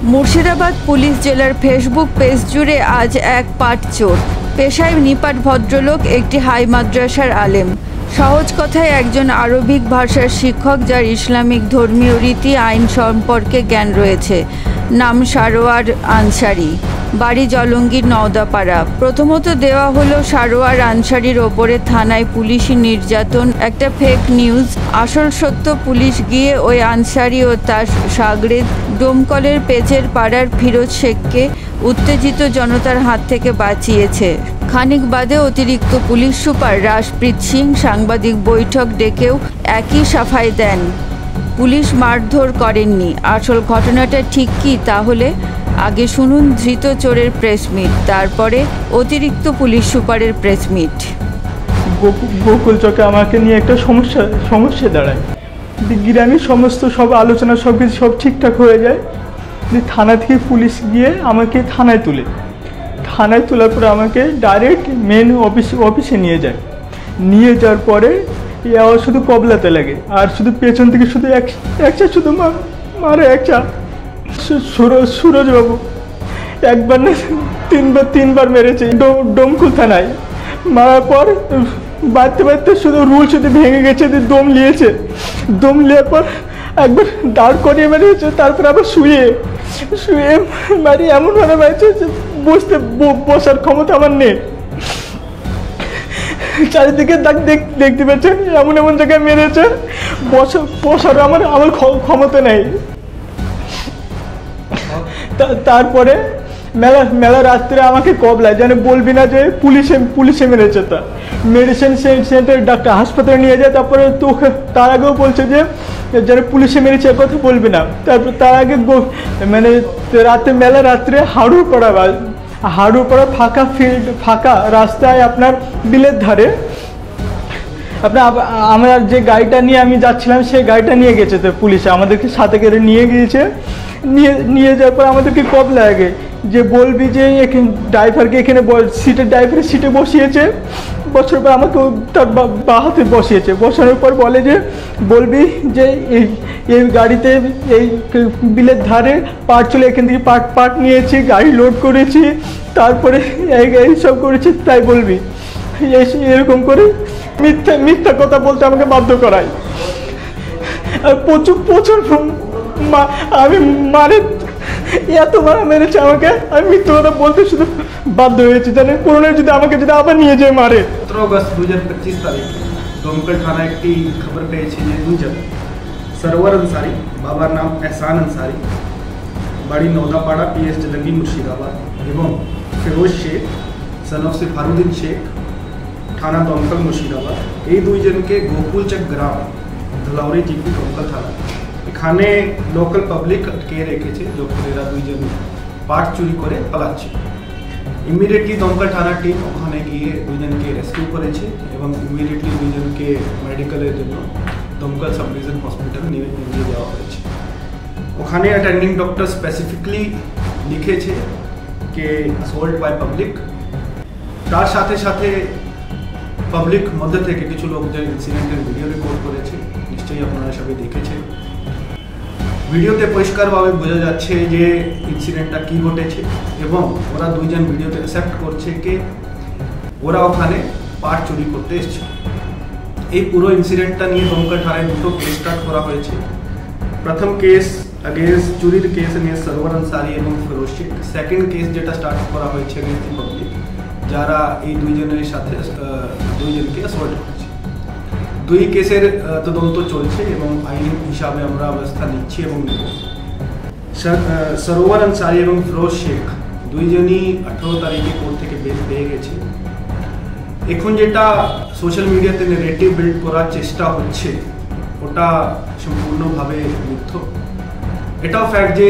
Murshidabad police জেলার Facebook page জুড়ে আজ এক পাট চোর। পেশায় নিপাট ভদ্রলোক, একটি হাই মাদ্রাসার আলেম। সহজ কথায় একজন আরবিক ভাষার শিক্ষক, যার ইসলামিক ধর্মীয় রীতি আইন সম্পর্কে জ্ঞান রয়েছে। নাম সারোয়ার আনসারি, বাড়ি জলঙ্গির নওদাপাড়া। প্রথমত দেওয়া হলো সারোয়ার আনসারির ওপরে থানায় পুলিশি নির্যাতন একটা ফেক নিউজ। আসল সত্য, পুলিশ গিয়ে ওই আনসারি ও তার সাগরেদ ডোমকলের পেচের পাড়ার ফিরোজ শেখকে উত্তেজিত জনতার হাত থেকে বাঁচিয়েছে। খানিক বাদে অতিরিক্ত পুলিশ সুপার রাশপ্রীত সিং সাংবাদিক বৈঠক ডেকেও একই সাফাই দেন, পুলিশ মারধর করেননি। আসল ঘটনাটা ঠিক কী তাহলে? আগে শুনুন ধৃত চোরের প্রেস মিট, তারপরে অতিরিক্ত পুলিশ সুপারের প্রেস মিট। গোকুল চকে আমাকে নিয়ে একটা সমস্যা দাঁড়ায়। গ্রামে সব আলোচনা সব কিছু সব ঠিকঠাক হয়ে যায়। থানা থেকে পুলিশ গিয়ে আমাকে থানায় তোলার পরে আমাকে ডাইরেক্ট মেন অফিসে নিয়ে যাওয়ার পরে আবার শুধু কবলাতে লাগে, আর শুধু পেছন থেকে শুধু একটা শুধু মারে একটা। সুরজবাবু একবার না তিনবার মেরেছে ডোমকুল থানায়। মারার পর বাড়তে শুধু রুল শুধু ভেঙে গেছে, দম লিয়ার পর একবার দাঁড় করিয়ে মেরেছে, তারপর আবার শুয়ে মারি এমনভাবে মারছে যে বসার ক্ষমতা আমার নেই। চারিদিকে দেখতে পাচ্ছেন এমন জায়গায় মেরেছে, বসার আমার ক্ষমতা নেই। তারপরে মেলা রাত্রে আমাকে কবলায় যেন বলবি না যে পুলিশে মেরেছে। তা মেডিসিন সেন্টার ডাক্তার হাসপাতালে নিয়ে যায়, তারপরে তো তার আগেও বলছে যে যেন পুলিশে মেরেছে কথা বলবি না। তারপর তার আগে মানে রাত্রে হাড়ুপাড়া ফাঁকা রাস্তায় আপনার বিলের ধারে আমরা যে গাড়িটা নিয়ে আমি যাচ্ছিলাম সেই গাড়িটা নিয়ে গেছে তো পুলিশে, আমাদেরকে সাথে করে নিয়ে গিয়েছে। নিয়ে যাওয়ার পর আমাদেরকে কবলা লাগে যে বলবি যে ড্রাইভারকে এখানে ড্রাইভারের সিটে বসিয়েছে। বছর পর আমাকে তার বা হাতে বসানোর পর বলে যে বলবি যে এই গাড়িতে এই বিলের ধারে পাট চলে, এখান থেকে পাট নিয়েছি, গাড়ি লোড করেছি, তারপরে এইসব করেছি, তাই বলবি। এরকম করে মিথ্যা কথা বলতে আমাকে বাধ্য করায়। আর প্রচুর আমি এত মারা মেরেছে আমাকে, আমি মিথ্যা কথা বলতে শুধু বাধ্য হয়েছি। জানেন পুরনো যদি আমাকে আবার নিয়ে যায় মারে। 17 अगस्त 2025 তারিখে ডোমকল থানা একটি খবর পেয়েছে যে দুজন সরোয়ার আনসারি, বাবার নাম এহসান আনসারি, বাড়ি নওদাপাড়া, পিএস জলঙ্গি, মুর্শিদাবাদ, এবং ফিরোজ শেখ সন অফ ফারুদ্দিন শেখ, থানা দমকল, মুর্শিদাবাদ, এই দুইজনকে গোকুলচক গ্রাম, ধলাউরি জিপি, দমকল থানা এখানে লোকাল পাবলিক আটকে রেখেছে, এরা দুইজন পাট চুরি করে পালাচ্ছে। ইমিডিয়েটলি দমকল থানার টিম ওখানে গিয়ে দুইজনকে রেস্কিউ করেছে এবং ইমিডিয়েটলি দুইজনকে মেডিকেলের জন্য দমকল সাব ডিভিশন হসপিটাল নিয়ে যাওয়া হয়েছে। ওখানে অ্যাটেন্ডিং ডক্টর স্পেসিফিকলি লিখেছে যে অ্যাসল্ট বাই পাবলিক। তার সাথে পাবলিক মধ্যে থেকে কিছু লোক যে ইনসিডেন্টের ভিডিও রেকর্ড করেছে, নিশ্চয়ই আপনারা সবাই দেখেছে। ভিডিওতে পরিষ্কারভাবে বোঝা যাচ্ছে যে ইনসিডেন্টটা কী ঘটেছে, এবং ওরা দুইজন ভিডিওতে অ্যাকসেপ্ট করছে যে ওরা ওখানে পাট চুরি করতে এসেছে। এই পুরো ইনসিডেন্টটা নিয়ে দমকল থানায় দুটো কেস স্টার্ট করা হয়েছে। প্রথম কেস अगेंस्ट চুরির কেস নিয়ে সরোয়ার আনসারি এবং ফিরোজ শেখ। সেকেন্ড কেস যেটা স্টার্ট করা হয়েছে अगेंस्ट দি পাবলিক, যারা এই দুইজনের সাথে দুইজনকে অ্যাসল্ট করেছে। দুই কেসের তদন্ত চলছে এবং আইন হিসাবে আমরা ব্যবস্থা নিচ্ছি এবং নেব। সরোয়ার আনসারি এবং ফিরোজ শেখ দুইজনই 18 তারিখে কোর্ট থেকে বেল পেয়ে গেছে। এখন যেটা সোশ্যাল মিডিয়াতে নেগেটিভ বিল্ড করার চেষ্টা হচ্ছে ওটা সম্পূর্ণভাবে মিথ্য। এটাও ফ্যাক্ট যে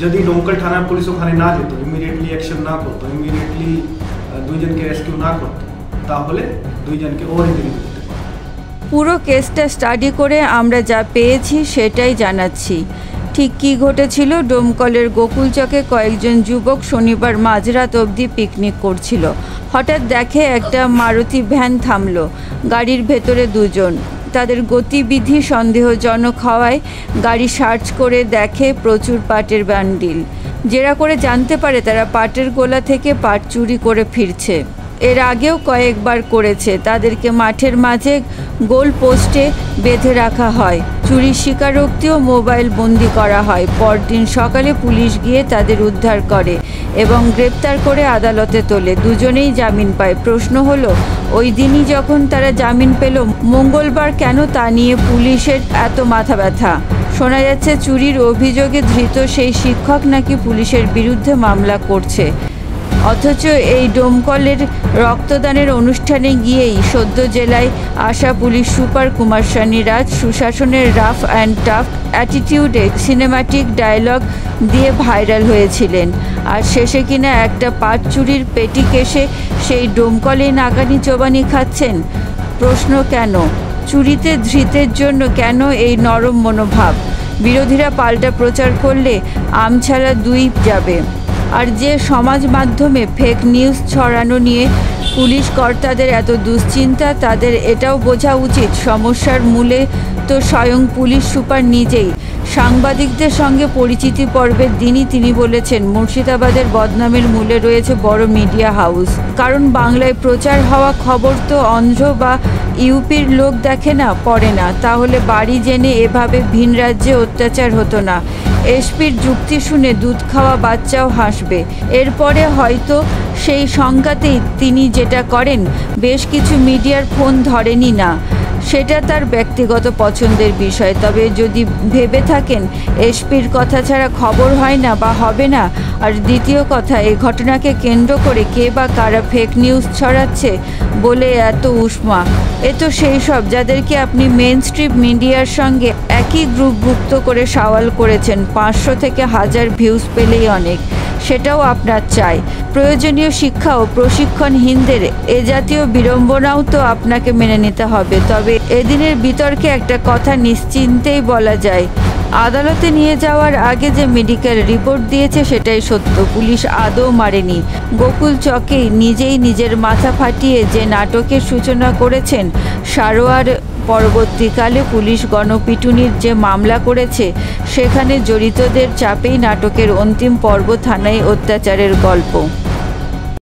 যদি ডোমকল থানার পুলিশ ওখানে না যেত, ইমিডিয়েটলি অ্যাকশন না করতো, ইমিডিয়েটলি দুইজনকে রেস্কিউ না করতো, তাহলে দুইজনকে ওভার ইঞ্জুরি করতে পারত। পুরো কেসটা স্টাডি করে আমরা যা পেয়েছি সেটাই জানাচ্ছি। ঠিক কী ঘটেছিল? ডোমকলের গোকুলচকে কয়েকজন যুবক শনিবার মাঝরাত অবধি পিকনিক করছিল। হঠাৎ দেখে একটা মারুতি ভ্যান থামলো, গাড়ির ভেতরে দুজন। তাদের গতিবিধি সন্দেহজনক হওয়ায় গাড়ি সার্চ করে দেখে প্রচুর পাটের বান্ডিল। জেরা করে জানতে পারে তারা পাটের গোলা থেকে পাট চুরি করে ফিরছে। এর আগেও কয়েকবার করেছে। তাদেরকে মাঠের মাঝে গোল পোস্টে বেঁধে রাখা হয়। চুরির স্বীকারোক্তি ও মোবাইল বন্দি করা হয়। পরদিন সকালে পুলিশ গিয়ে তাদের উদ্ধার করে এবং গ্রেপ্তার করে আদালতে তোলে। দুজনেই জামিন পায়। প্রশ্ন হলো, ওই দিনই যখন তারা জামিন পেল, মঙ্গলবার কেন তা নিয়ে পুলিশের এত মাথা ব্যথা? শোনা যাচ্ছে চুরির অভিযোগে ধৃত সেই শিক্ষক নাকি পুলিশের বিরুদ্ধে মামলা করছে। অথচ এই ডোমকলের রক্তদানের অনুষ্ঠানে গিয়েই সদ্য জেলায় আসা পুলিশ সুপার কুমার সানি রাজ সুশাসনের রাফ অ্যান্ড টাফ অ্যাটিটিউডে সিনেম্যাটিক ডায়লগ দিয়ে ভাইরাল হয়েছিলেন। আর শেষে কিনা একটা পাট চুরির পেটি কেসে সেই ডোমকলে নাকানি চোবানি খাচ্ছেন। প্রশ্ন, কেন? চুরিতে ধৃতের জন্য কেন এই নরম মনোভাব? বিরোধীরা পাল্টা প্রচার করলে আম ছাড়া দুই যাবে। আর যে সমাজ মাধ্যমে ফেক নিউজ ছড়ানো নিয়ে পুলিশ কর্তাদের এত দুশ্চিন্তা, তাদের এটাও বোঝা উচিত সমস্যার মূলে তো স্বয়ং পুলিশ সুপার নিজেই। সাংবাদিকদের সঙ্গে পরিচিতি পর্বের দিনই তিনি বলেছেন, মুর্শিদাবাদের বদনামের মূলে রয়েছে বড় মিডিয়া হাউস। কারণ বাংলায় প্রচার হওয়া খবর তো অন্ধ্র বা ইউপির লোক দেখে না, পড়ে না। তাহলে বাড়ি জেনে এভাবে ভিন রাজ্যে অত্যাচার হতো না। এসপির যুক্তি শুনে দুধ খাওয়া বাচ্চাও হাসবে। এরপরে হয়তো সেই সংঘাতেই তিনি যেটা করেন, বেশ কিছু মিডিয়ার ফোন ধরেনি না, সেটা তার ব্যক্তিগত পছন্দের বিষয়। তবে যদি ভেবে থাকেন এসপির কথা ছাড়া খবর হয় না বা হবে না, আর দ্বিতীয় কথা, এই ঘটনাকে কেন্দ্র করে কে বা কারা ফেক নিউজ ছড়াচ্ছে বলে এত উষ্মা, এ তো সেই সব যাদেরকে আপনি মেন স্ট্রিম মিডিয়ার সঙ্গে একই গ্রুপভুক্ত করে সওয়াল করেছেন। 500 থেকে 1000 ভিউজ পেলেই অনেক, সেটাও আপনার চাই। প্রয়োজনীয় শিক্ষা ও প্রশিক্ষণহীনদের এ জাতীয় বিড়ম্বনাও তো আপনাকে মেনে নিতে হবে। তবে এদিনের বিতর্কে একটা কথা নিশ্চিন্তেই বলা যায়, আদালতে নিয়ে যাওয়ার আগে যে মেডিকেল রিপোর্ট দিয়েছে সেটাই সত্য। পুলিশ আদৌ মারেনি। গোকুল চকেই নিজেই নিজের মাথা ফাটিয়ে যে নাটকের সূচনা করেছেন সারোয়ার, পরবর্তীকালে পুলিশ গণপিটুনির যে মামলা করেছে সেখানে জড়িতদের চাপেই নাটকের অন্তিম পর্ব থানায় অত্যাচারের গল্প।